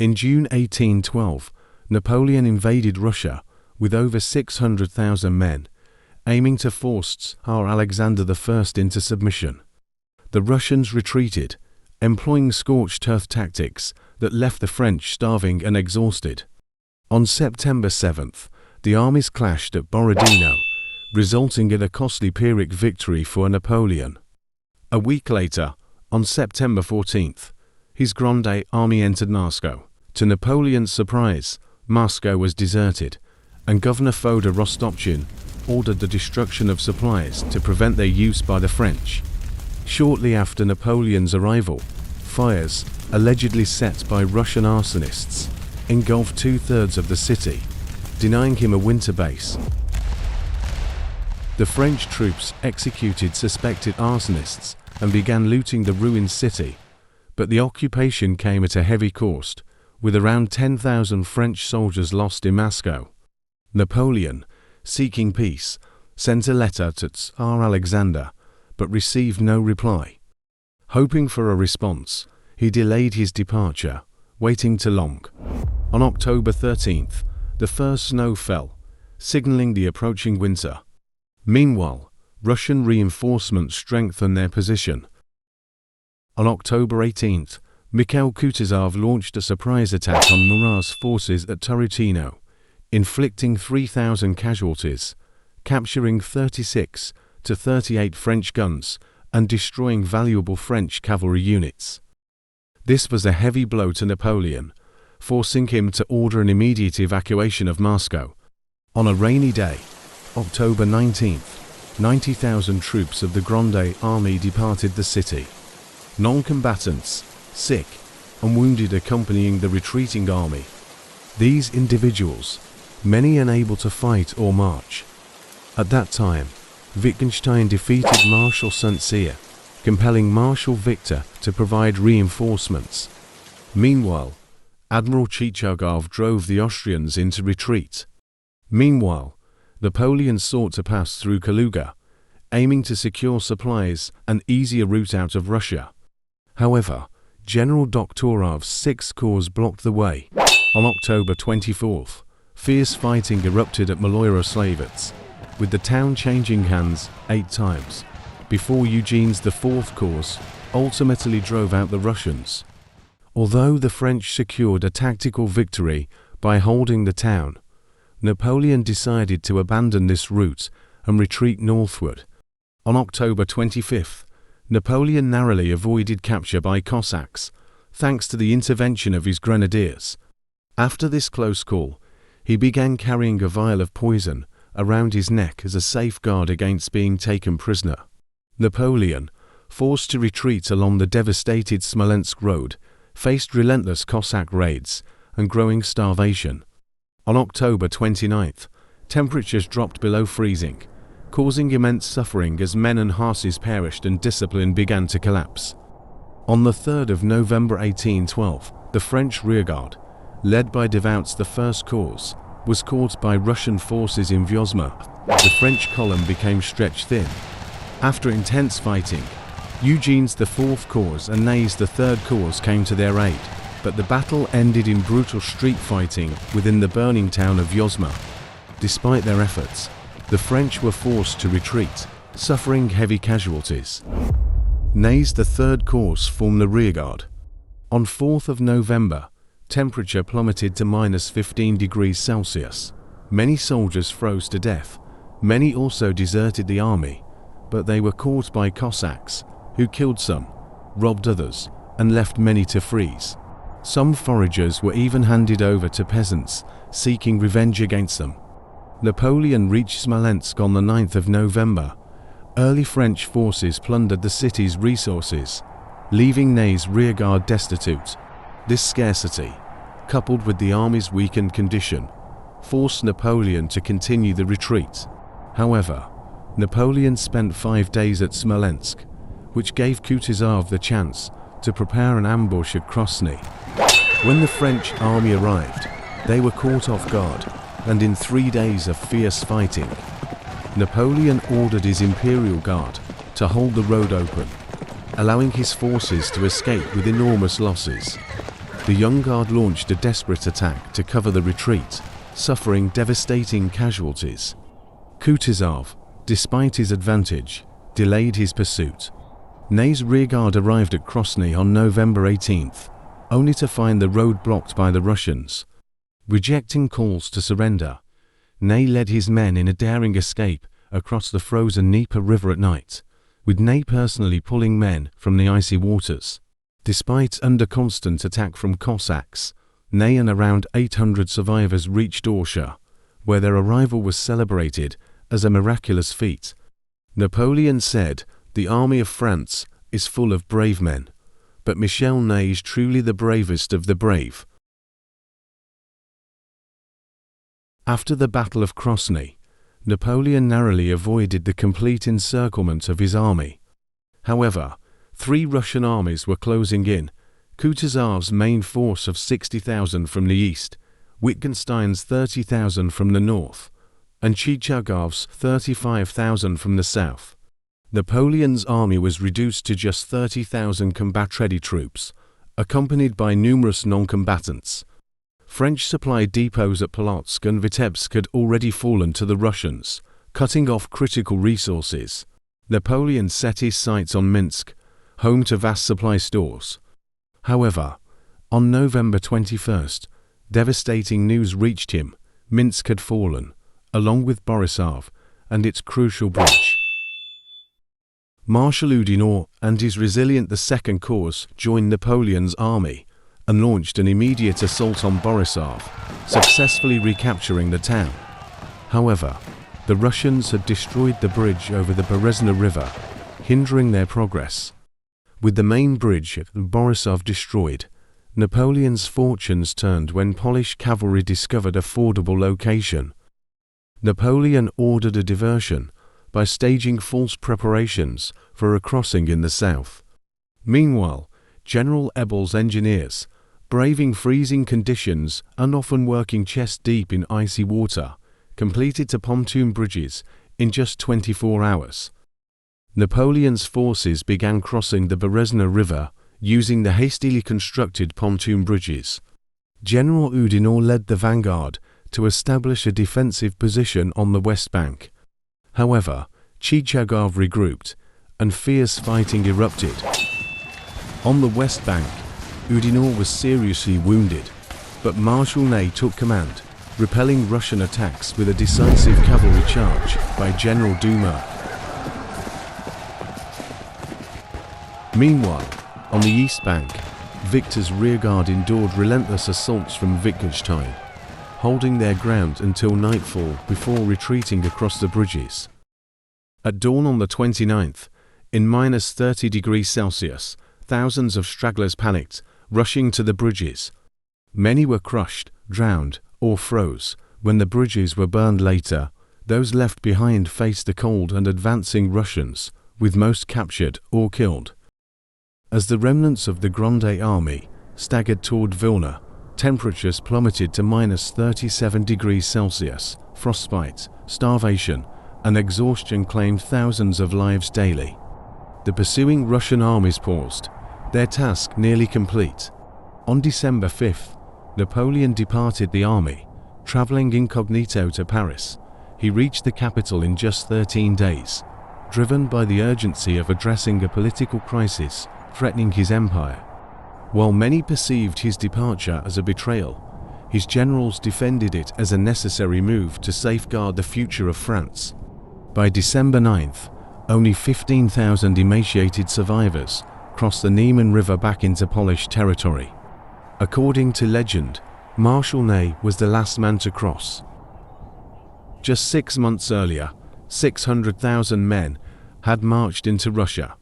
In June 1812, Napoleon invaded Russia with over 600,000 men, aiming to force Tsar Alexander I into submission. The Russians retreated, employing scorched earth tactics that left the French starving and exhausted. On September 7th, the armies clashed at Borodino, resulting in a costly Pyrrhic victory for Napoleon. A week later, on September 14th, his Grande Army entered Moscow. To Napoleon's surprise, Moscow was deserted, and Governor Fyodor Rostopchin ordered the destruction of supplies to prevent their use by the French. Shortly after Napoleon's arrival, fires, allegedly set by Russian arsonists, engulfed two-thirds of the city, denying him a winter base. The French troops executed suspected arsonists and began looting the ruined city, but the occupation came at a heavy cost, with around 10,000 French soldiers lost in Moscow. Napoleon, seeking peace, sent a letter to Tsar Alexander, but received no reply. Hoping for a response, he delayed his departure, waiting too long. On October 13th, the first snow fell, signaling the approaching winter. Meanwhile, Russian reinforcements strengthened their position. On October 18th, Mikhail Kutuzov launched a surprise attack on Murat's forces at Turutino, inflicting 3,000 casualties, capturing 36 to 38 French guns, and destroying valuable French cavalry units. This was a heavy blow to Napoleon, forcing him to order an immediate evacuation of Moscow. On a rainy day, October 19th, 90,000 troops of the Grande Army departed the city. Non-combatants, sick, and wounded accompanying the retreating army. These individuals, many unable to fight or march. At that time, Wittgenstein defeated Marshal St-Cyr, compelling Marshal Victor to provide reinforcements. Meanwhile, Admiral Chichagov drove the Austrians into retreat. Meanwhile, Napoleon sought to pass through Kaluga, aiming to secure supplies and easier route out of Russia. However, General Dokhturov's 6th Corps blocked the way. On October 24th, fierce fighting erupted at Maloyaroslavets, with the town changing hands 8 times, before Eugene's 4th Corps ultimately drove out the Russians. Although the French secured a tactical victory by holding the town, Napoleon decided to abandon this route and retreat northward. On October 25th, Napoleon narrowly avoided capture by Cossacks, thanks to the intervention of his grenadiers. After this close call, he began carrying a vial of poison around his neck as a safeguard against being taken prisoner. Napoleon, forced to retreat along the devastated Smolensk road, faced relentless Cossack raids and growing starvation. On October 29th, temperatures dropped below freezing, causing immense suffering as men and horses perished and discipline began to collapse. On the 3rd of November 1812, the French rearguard, led by Davout's 1st Corps, was caught by Russian forces in Vyazma. The French column became stretched thin. After intense fighting, Eugene's 4th Corps and Ney's 3rd Corps came to their aid, but the battle ended in brutal street fighting within the burning town of Vyazma. Despite their efforts, the French were forced to retreat, suffering heavy casualties. Ney's 3rd Corps formed the rearguard. On 4th of November, temperature plummeted to -15 degrees Celsius. Many soldiers froze to death. Many also deserted the army, but they were caught by Cossacks, who killed some, robbed others, and left many to freeze. Some foragers were even handed over to peasants, seeking revenge against them. Napoleon reached Smolensk on the 9th of November. Early French forces plundered the city's resources, leaving Ney's rearguard destitute. This scarcity, coupled with the army's weakened condition, forced Napoleon to continue the retreat. However, Napoleon spent 5 days at Smolensk, which gave Kutuzov the chance to prepare an ambush at Krosny. When the French army arrived, they were caught off guard, and in 3 days of fierce fighting, Napoleon ordered his Imperial Guard to hold the road open, allowing his forces to escape with enormous losses. the Young Guard launched a desperate attack to cover the retreat, suffering devastating casualties. Kutuzov, despite his advantage, delayed his pursuit. Ney's rearguard arrived at Krosny on November 18th, only to find the road blocked by the Russians. Rejecting calls to surrender, Ney led his men in a daring escape across the frozen Dnieper River at night, with Ney personally pulling men from the icy waters. Despite under constant attack from Cossacks, Ney and around 800 survivors reached Orsha, where their arrival was celebrated as a miraculous feat. Napoleon said, "The army of France is full of brave men, but Michel Ney is truly the bravest of the brave." After the Battle of Krosny, Napoleon narrowly avoided the complete encirclement of his army. However, 3 Russian armies were closing in: Kutuzov's main force of 60,000 from the east, Wittgenstein's 30,000 from the north, and Chichagov's 35,000 from the south. Napoleon's army was reduced to just 30,000 combat-ready troops, accompanied by numerous non-combatants. French supply depots at Polotsk and Vitebsk had already fallen to the Russians, cutting off critical resources. Napoleon set his sights on Minsk, home to vast supply stores. However, on November 21st, devastating news reached him: Minsk had fallen, along with Borisov and its crucial bridge. Marshal Oudinot and his resilient II Corps joined Napoleon's army and launched an immediate assault on Borisov, successfully recapturing the town. However, the Russians had destroyed the bridge over the Berezna River, hindering their progress. With the main bridge at Borisov destroyed, Napoleon's fortunes turned when Polish cavalry discovered a fordable location. Napoleon ordered a diversion by staging false preparations for a crossing in the south. Meanwhile, General Ebel's engineers, braving freezing conditions and often working chest-deep in icy water, completed 2 pontoon bridges in just 24 hours. Napoleon's forces began crossing the Berezna River using the hastily constructed pontoon bridges. General Oudinot led the vanguard to establish a defensive position on the west bank. However, Chichagov regrouped, and fierce fighting erupted. On the west bank, Oudinot was seriously wounded, but Marshal Ney took command, repelling Russian attacks with a decisive cavalry charge by General Dumas. Meanwhile, on the east bank, Victor's rearguard endured relentless assaults from Wittgenstein, holding their ground until nightfall before retreating across the bridges. At dawn on the 29th, in -30°C, thousands of stragglers panicked, rushing to the bridges. Many were crushed, drowned, or froze. When the bridges were burned later, those left behind faced the cold and advancing Russians, with most captured or killed. As the remnants of the Grande Army staggered toward Vilna, temperatures plummeted to -37°C. Frostbite, starvation, and exhaustion claimed thousands of lives daily. The pursuing Russian armies paused, their task nearly complete. On December 5th, Napoleon departed the army, traveling incognito to Paris. He reached the capital in just 13 days, driven by the urgency of addressing a political crisis threatening his empire. While many perceived his departure as a betrayal, his generals defended it as a necessary move to safeguard the future of France. By December 9th, only 15,000 emaciated survivors crossed the Niemen River back into Polish territory. According to legend, Marshal Ney was the last man to cross. Just 6 months earlier, 600,000 men had marched into Russia.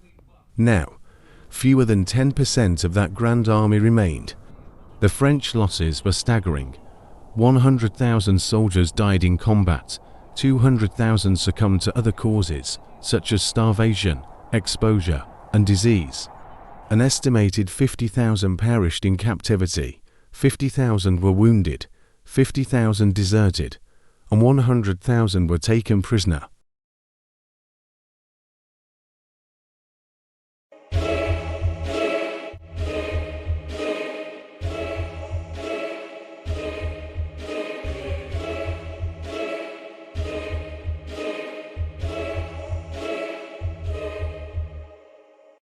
Now, fewer than 10% of that grand army remained. The French losses were staggering. 100,000 soldiers died in combat, 200,000 succumbed to other causes, such as starvation, exposure, and disease. An estimated 50,000 perished in captivity, 50,000 were wounded, 50,000 deserted, and 100,000 were taken prisoner.